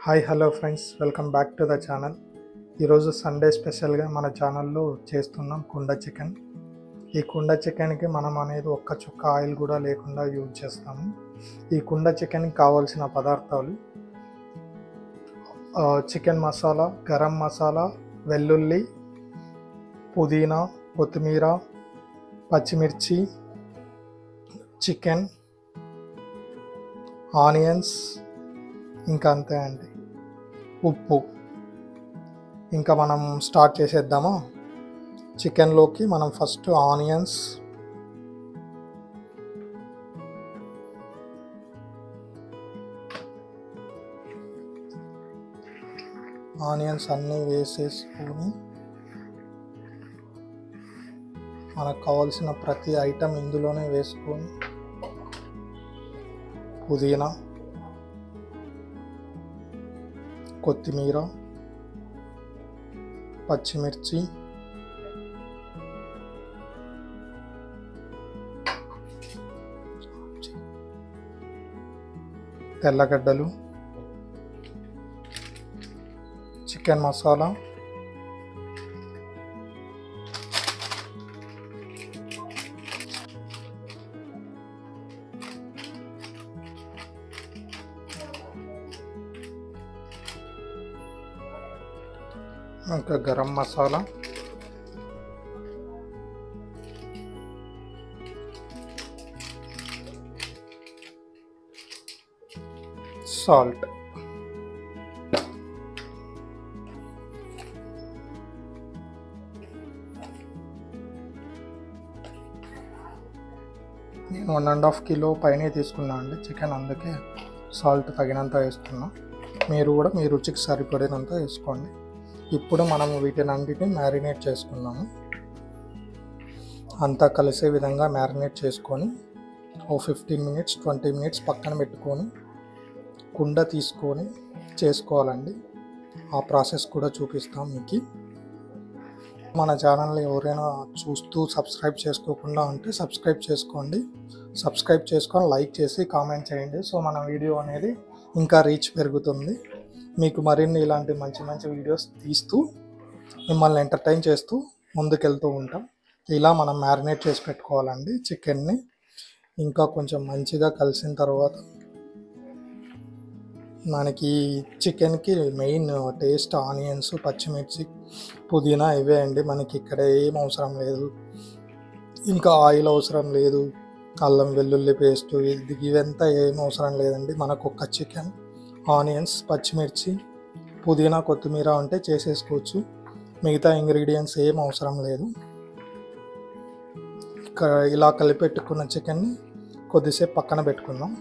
Hi hello friends, welcome back to the channel. ఈరోజు Sunday స్పెషల్గా మన ఛానల్లో చేస్తున్నాం కుండ చికెన్. ఈ కుండ చికెన్కి మనం అనేది ఒక్క చుక్క ఆయిల్ కూడా లేకుండా యూజ్ చేస్తాము. ఈ కుండ చికెన్కి కావాల్సిన పదార్థాలు చికెన్ మసాలా, గరం మసాలా, వెల్లుల్లి, పుదీనా, కొత్తిమీర, పచ్చిమిర్చి, చికెన్, ఆనియన్స్, ఇంకా అంతే అండి, ఉప్పు. ఇంకా మనం స్టార్ట్ చేసేద్దామా? చికెన్లోకి మనం ఫస్ట్ ఆనియన్స్ అన్నీ వేసేసుకొని మనకు కావాల్సిన ప్రతి ఐటెం ఇందులోనే వేసుకొని పుదీనా, కొత్తిమీర, పచ్చిమిర్చి, తెల్లగడ్డలు, చికెన్ మసాలా, ఇంకా గరం మసాలా, సాల్ట్. నేను 1.5 కిలో పైనే తీసుకున్నా అండి చికెన్, అందుకే సాల్ట్ తగినంత వేస్తున్నా. మీరు కూడా మీ రుచికి సరిపడినంత వేసుకోండి. ఇప్పుడు మనం వీటినన్నిటిని మ్యారినేట్ చేసుకున్నాము. అంతా కలిసే విధంగా మ్యారినేట్ చేసుకొని ఓ 15 మినిట్స్ 20 మినిట్స్ పక్కన పెట్టుకొని కుండ తీసుకొని చేసుకోవాలండి. ఆ ప్రాసెస్ కూడా చూపిస్తాం మీకు. మన ఛానల్ని ఎవరైనా చూస్తూ సబ్స్క్రైబ్ చేసుకోకుండా ఉంటే సబ్స్క్రైబ్ చేసుకోండి. సబ్స్క్రైబ్ చేసుకొని లైక్ చేసి కామెంట్ చేయండి. సో మన వీడియో అనేది ఇంకా రీచ్ పెరుగుతుంది. మీకు మరిన్ని ఇలాంటి మంచి మంచి వీడియోస్ తీస్తూ మిమ్మల్ని ఎంటర్టైన్ చేస్తూ ముందుకెళ్తూ ఉంటాం. ఇలా మనం మ్యారినేట్ చేసి పెట్టుకోవాలండి చికెన్ని. ఇంకా కొంచెం మంచిగా కలిసిన తర్వాత మనకి చికెన్కి మెయిన్ టేస్ట్ ఆనియన్స్, పచ్చిమిర్చి, పుదీనా ఇవే అండి. మనకి ఇక్కడ ఏం అవసరం లేదు, ఇంకా ఆయిల్ అవసరం లేదు, అల్లం వెల్లుల్లి పేస్ట్ ఇవంతా ఏం అవసరం లేదండి. మనకు ఒక్క చికెన్, ఆనియన్స్, పచ్చిమిర్చి, పుదీనా, కొత్తిమీర అంటే చేసేసుకోవచ్చు. మిగతా ఇంగ్రీడియంట్స్ ఏం అవసరం లేదు. ఇలా కలిపెట్టుకున్న చికెన్ని కొద్దిసేపు పక్కన పెట్టుకుందాం.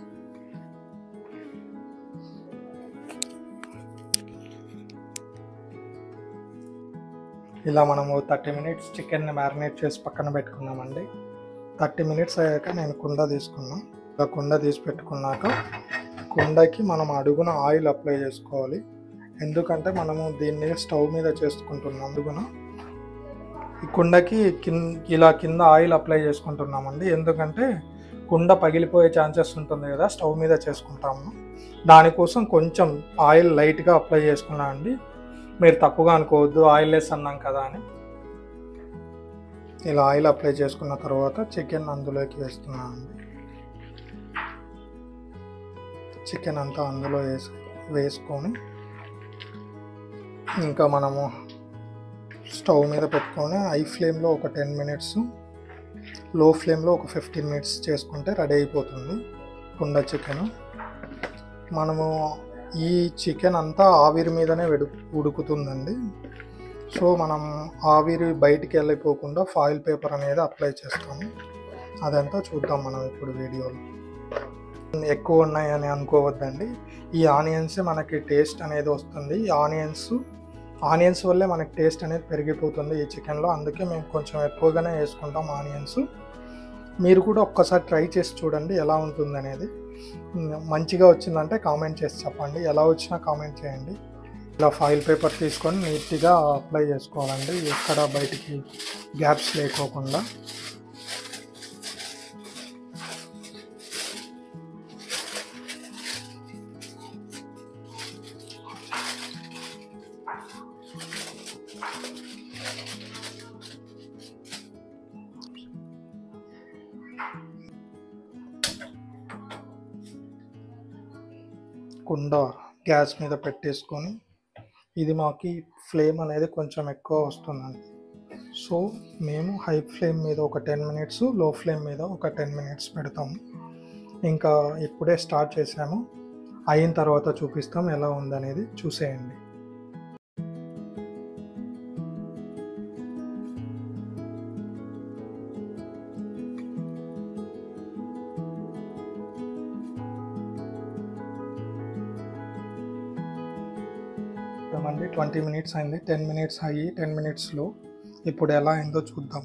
ఇలా మనము 30 మినిట్స్ చికెన్ని మ్యారినేట్ చేసి పక్కన పెట్టుకున్నామండి. 30 మినిట్స్ అయ్యాక నేను కుండ తీసుకున్నాను. ఇలా కుండ తీసి పెట్టుకున్నాక కుండకి మనం అడుగున ఆయిల్ అప్లై చేసుకోవాలి. ఎందుకంటే మనము దీన్ని స్టవ్ మీద చేసుకుంటున్నాం. అడుగున ఈ కుండకి ఇలా కింద ఆయిల్ అప్లై చేసుకుంటున్నామండి. ఎందుకంటే కుండ పగిలిపోయే ఛాన్సెస్ ఉంటుంది కదా స్టవ్ మీద చేసుకుంటాము. దానికోసం కొంచెం ఆయిల్ లైట్గా అప్లై చేసుకున్నా అండి. మీరు తప్పుగా అనుకోవద్దు, ఆయిల్ లెస్ అన్నాం కదా అని. ఇలా ఆయిల్ అప్లై చేసుకున్న తర్వాత చికెన్ అందులోకి వేస్తున్నాను అండి. చికెన్ అంతా అందులో వేసుకొని ఇంకా మనము స్టవ్ మీద పెట్టుకొని హై ఫ్లేమ్లో ఒక 10 మినిట్స్, లో ఫ్లేమ్లో ఒక 15 మినిట్స్ చేసుకుంటే రెడీ అయిపోతుంది కుండ చికెన్. మనము ఈ చికెన్ అంతా ఆవిరి మీదనే ఉడుకుతుందండి. సో మనం ఆవిరి బయటికి వెళ్ళిపోకుండా ఫాయిల్ పేపర్ అనేది అప్లై చేస్తాము. అదంతా చూద్దాం మనం ఇప్పుడు వీడియోలో. ఎక్కువ ఉన్నాయని అనుకోవద్దండి. ఈ ఆనియన్స్ మనకి టేస్ట్ అనేది వస్తుంది. ఈ ఆనియన్స్ వల్లే మనకి టేస్ట్ అనేది పెరిగిపోతుంది ఈ చికెన్లో. అందుకే మేము కొంచెం ఎక్కువగానే వేసుకుంటాం ఆనియన్స్. మీరు కూడా ఒక్కసారి ట్రై చేసి చూడండి ఎలా ఉంటుంది అనేది. మంచిగా వచ్చిందంటే కామెంట్ చేసి చెప్పండి, ఎలా వచ్చినా కామెంట్ చేయండి. ఇలా ఫాయిల్ పేపర్ తీసుకొని నీట్గా అప్లై చేసుకోవాలండి, ఎక్కడ బయటికి గ్యాప్స్ లేకోకుండా. కుండ గ్యాస్ మీద పెట్టేసుకొని, ఇది మాకు ఫ్లేమ్ అనేది కొంచెం ఎక్కువ వస్తుందండి. సో మేము హై ఫ్లేమ్ మీద ఒక 10 మినిట్స్, లో ఫ్లేమ్ మీద ఒక 10 మినిట్స్ పెడతాము. ఇంకా ఇప్పుడే స్టార్ట్ చేసాము, అయిన తర్వాత చూపిస్తాం ఎలా ఉందనేది, చూసేయండి. అండి 20 మినిట్స్ అయింది, 10 మినిట్స్ అయ్యి 10 మినిట్స్లో ఇప్పుడు ఎలా అయిందో చూద్దాం.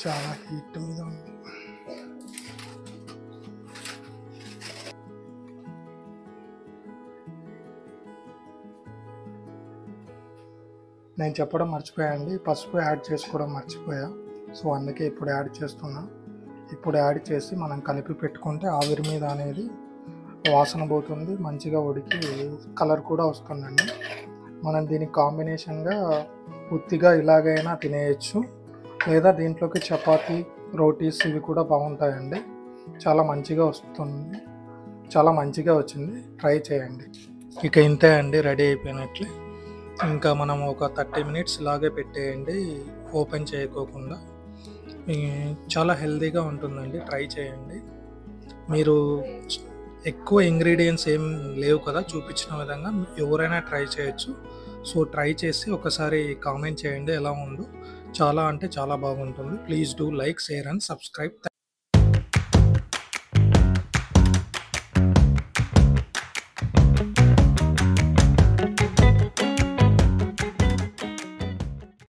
చాలా హీట్ మీద ఉంది. నేను చెప్పడం మర్చిపోయానండి, పసుపు యాడ్ చేసుకోవడం మర్చిపోయా. సో అందుకే ఇప్పుడు యాడ్ చేస్తున్నా. ఇప్పుడు యాడ్ చేసి మనం కలిపి పెట్టుకుంటే ఆవిరి మీద అనేది వాసన పోతుంది, మంచిగా ఉడికి కలర్ కూడా వస్తుందండి. మనం దీనికి కాంబినేషన్గా ఉత్తిగా ఇలాగైనా తినేయచ్చు, లేదా దీంట్లోకి చపాతీ, రోటీస్ ఇవి కూడా బాగుంటాయండి. చాలా మంచిగా వస్తుంది, చాలా మంచిగా వచ్చింది, ట్రై చేయండి. ఇక ఇంతే అండి, రెడీ అయిపోయినట్లే. ఇంకా మనం ఒక 30 మినిట్స్ ఇలాగే పెట్టేయండి, ఓపెన్ చేయకోకుండా. చాలా హెల్తీగా ఉంటుందండి, ట్రై చేయండి. మీరు ఎక్కువ ఇంగ్రీడియంట్స్ ఏం లేవు కదా, చూపించిన విధంగా ఎవరైనా ట్రై చేయొచ్చు. సో ట్రై చేసి ఒకసారి కామెంట్ చేయండి ఎలా ఉందో. చాలా అంటే చాలా బాగుంటుంది. Please do like, share and subscribe.